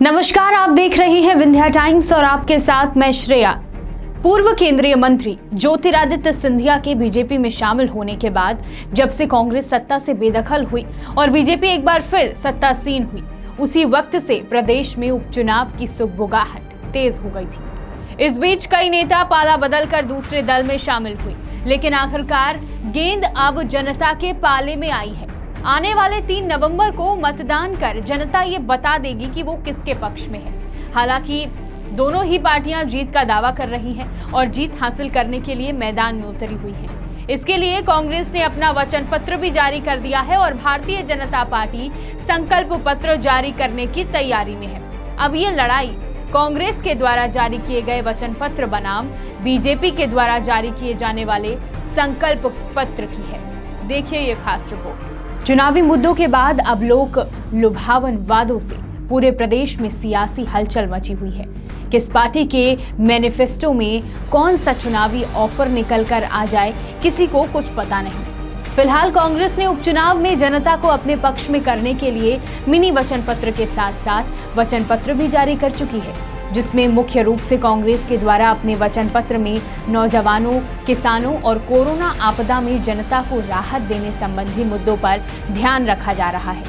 नमस्कार, आप देख रहे हैं विंध्या टाइम्स और आपके साथ मैं श्रेया। पूर्व केंद्रीय मंत्री ज्योतिरादित्य सिंधिया के बीजेपी में शामिल होने के बाद जब से कांग्रेस सत्ता से बेदखल हुई और बीजेपी एक बार फिर सत्तासीन हुई, उसी वक्त से प्रदेश में उपचुनाव की सुगबुगाहट तेज हो गई थी। इस बीच कई नेता पाला बदलकर दूसरे दल में शामिल हुए, लेकिन आखिरकार गेंद अब जनता के पाले में आई है। आने वाले 3 नवंबर को मतदान कर जनता ये बता देगी कि वो किसके पक्ष में है। हालांकि दोनों ही पार्टियां जीत का दावा कर रही हैं और जीत हासिल करने के लिए मैदान में उतरी हुई हैं। इसके लिए कांग्रेस ने अपना वचन पत्र भी जारी कर दिया है और भारतीय जनता पार्टी संकल्प पत्र जारी करने की तैयारी में है। अब ये लड़ाई कांग्रेस के द्वारा जारी किए गए वचन पत्र बनाम बीजेपी के द्वारा जारी किए जाने वाले संकल्प पत्र की है। देखिए ये खास रिपोर्ट। चुनावी मुद्दों के बाद अब लोक लुभावन वादों से पूरे प्रदेश में सियासी हलचल मची हुई है। किस पार्टी के मैनिफेस्टो में कौन सा चुनावी ऑफर निकल कर आ जाए, किसी को कुछ पता नहीं। फिलहाल कांग्रेस ने उपचुनाव में जनता को अपने पक्ष में करने के लिए मिनी वचन पत्र के साथ साथ वचन पत्र भी जारी कर चुकी है, जिसमें मुख्य रूप से कांग्रेस के द्वारा अपने वचन पत्र में नौजवानों, किसानों और कोरोना आपदा में जनता को राहत देने संबंधी मुद्दों पर ध्यान रखा जा रहा है।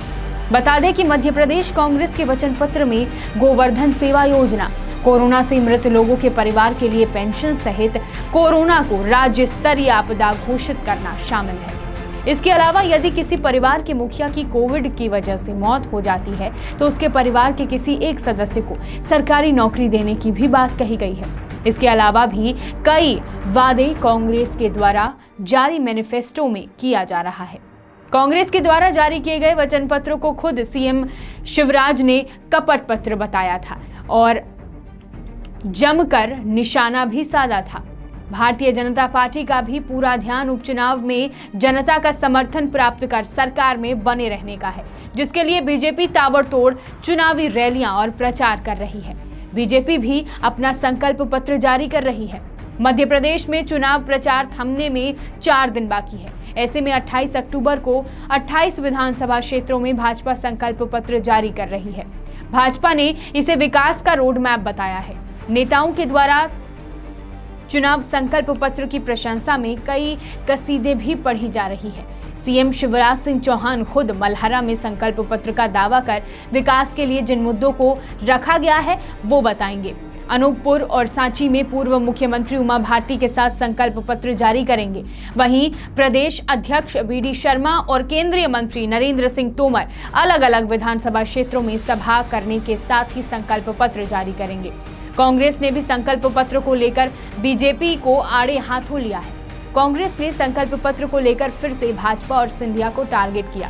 बता दें कि मध्य प्रदेश कांग्रेस के वचन पत्र में गोवर्धन सेवा योजना, कोरोना से मृत लोगों के परिवार के लिए पेंशन सहित कोरोना को राज्य स्तरीय आपदा घोषित करना शामिल है। इसके अलावा यदि किसी परिवार के मुखिया की कोविड की वजह से मौत हो जाती है तो उसके परिवार के किसी एक सदस्य को सरकारी नौकरी देने की भी बात कही गई है। इसके अलावा भी कई वादे कांग्रेस के द्वारा जारी मैनिफेस्टो में किया जा रहा है। कांग्रेस के द्वारा जारी किए गए वचन पत्रों को खुद सीएम शिवराज ने कपट पत्र बताया था और जमकर निशाना भी साधा था। भारतीय जनता पार्टी का भी पूरा ध्यान उपचुनाव में जनता का समर्थन प्राप्त कर सरकार में बने रहने का है, जिसके लिए बीजेपी ताबड़तोड़ चुनावी रैलियां और प्रचार कर रही है। बीजेपी भी अपना संकल्प पत्र जारी कर रही है। मध्य प्रदेश में चुनाव प्रचार थमने में 4 दिन बाकी है। ऐसे में 28 अक्टूबर को 28 विधानसभा क्षेत्रों में भाजपा संकल्प पत्र जारी कर रही है। भाजपा ने इसे विकास का रोड मैप बताया है। नेताओं के द्वारा चुनाव संकल्प पत्र की प्रशंसा में कई कसीदे भी पढ़ी जा रही है। सीएम शिवराज सिंह चौहान खुद मल्हरा में संकल्प पत्र का दावा कर विकास के लिए जिन मुद्दों को रखा गया है वो बताएंगे। अनूपपुर और सांची में पूर्व मुख्यमंत्री उमा भारती के साथ संकल्प पत्र जारी करेंगे। वहीं प्रदेश अध्यक्ष बीडी शर्मा और केंद्रीय मंत्री नरेंद्र सिंह तोमर अलग अलग विधानसभा क्षेत्रों में सभा करने के साथ ही संकल्प पत्र जारी करेंगे। कांग्रेस ने भी संकल्प पत्र को लेकर बीजेपी को आड़े हाथों लिया है। कांग्रेस ने संकल्प पत्र को लेकर फिर से भाजपा और सिंधिया को टारगेट किया।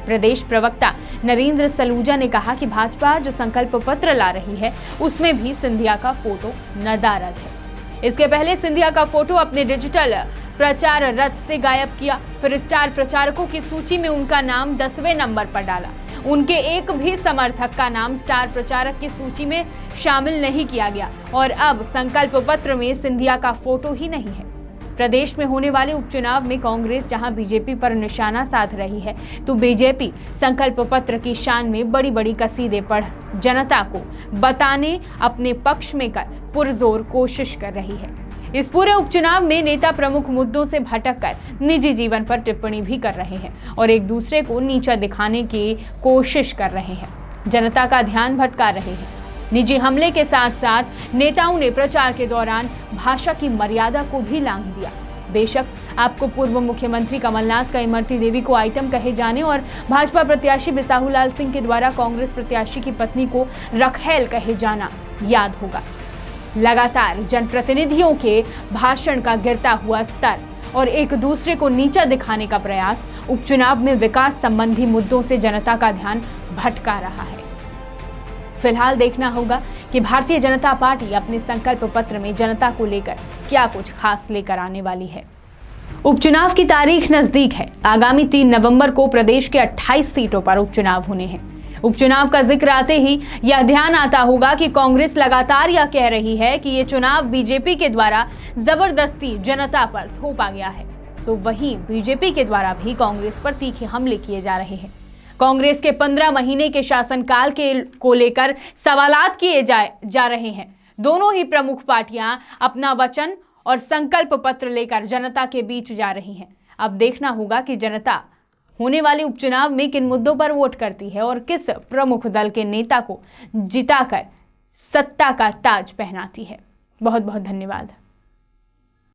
प्रदेश प्रवक्ता नरेंद्र सलूजा ने कहा कि भाजपा जो संकल्प पत्र ला रही है उसमें भी सिंधिया का फोटो नदारद है। इसके पहले सिंधिया का फोटो अपने डिजिटल प्रचार रथ से गायब किया, फिर स्टार प्रचारकों की सूची में उनका नाम 10वें नंबर पर डाला। उनके एक भी समर्थक का नाम स्टार प्रचारक की सूची में शामिल नहीं किया गया और अब संकल्प पत्र में सिंधिया का फोटो ही नहीं है। प्रदेश में होने वाले उपचुनाव में कांग्रेस जहां बीजेपी पर निशाना साध रही है, तो बीजेपी संकल्प पत्र की शान में बड़ी बड़ी कसीदे पढ़ जनता को बताने अपने पक्ष में कर पुरजोर कोशिश कर रही है। इस पूरे उपचुनाव में नेता प्रमुख मुद्दों से भटककर निजी जीवन पर टिप्पणी भी कर रहे हैं और एक दूसरे को नीचा दिखाने की कोशिश कर रहे हैं, जनता का ध्यान भटका रहे हैं। निजी हमले के साथ साथ नेताओं ने प्रचार के दौरान भाषा की मर्यादा को भी लांघ दिया। बेशक आपको पूर्व मुख्यमंत्री कमलनाथ का इमरती देवी को आइटम कहे जाने और भाजपा प्रत्याशी बिसाहूलाल सिंह के द्वारा कांग्रेस प्रत्याशी की पत्नी को रखेल कहे जाना याद होगा। लगातार जनप्रतिनिधियों के भाषण का गिरता हुआ स्तर और एक दूसरे को नीचा दिखाने का प्रयास उपचुनाव में विकास संबंधी मुद्दों से जनता का ध्यान भटका रहा है। फिलहाल देखना होगा कि भारतीय जनता पार्टी अपने संकल्प पत्र में जनता को लेकर क्या कुछ खास लेकर आने वाली है। उपचुनाव की तारीख नजदीक है। आगामी 3 नवंबर को प्रदेश के 28 सीटों पर उपचुनाव होने हैं। उपचुनाव का जिक्र आते ही यह ध्यान आता होगा कि कांग्रेस लगातार यह कह रही है कि ये चुनाव बीजेपी के द्वारा जबरदस्ती जनता पर थोपा गया है, तो वहीं बीजेपी के द्वारा भी कांग्रेस पर तीखे हमले किए जा रहे हैं। कांग्रेस के 15 महीने के शासनकाल को लेकर सवालात किए जा रहे हैं। दोनों ही प्रमुख पार्टियां अपना वचन और संकल्प पत्र लेकर जनता के बीच जा रही हैं। अब देखना होगा कि जनता होने वाले उपचुनाव में किन मुद्दों पर वोट करती है और किस प्रमुख दल के नेता को जिताकर सत्ता का ताज पहनाती है। बहुत बहुत धन्यवाद।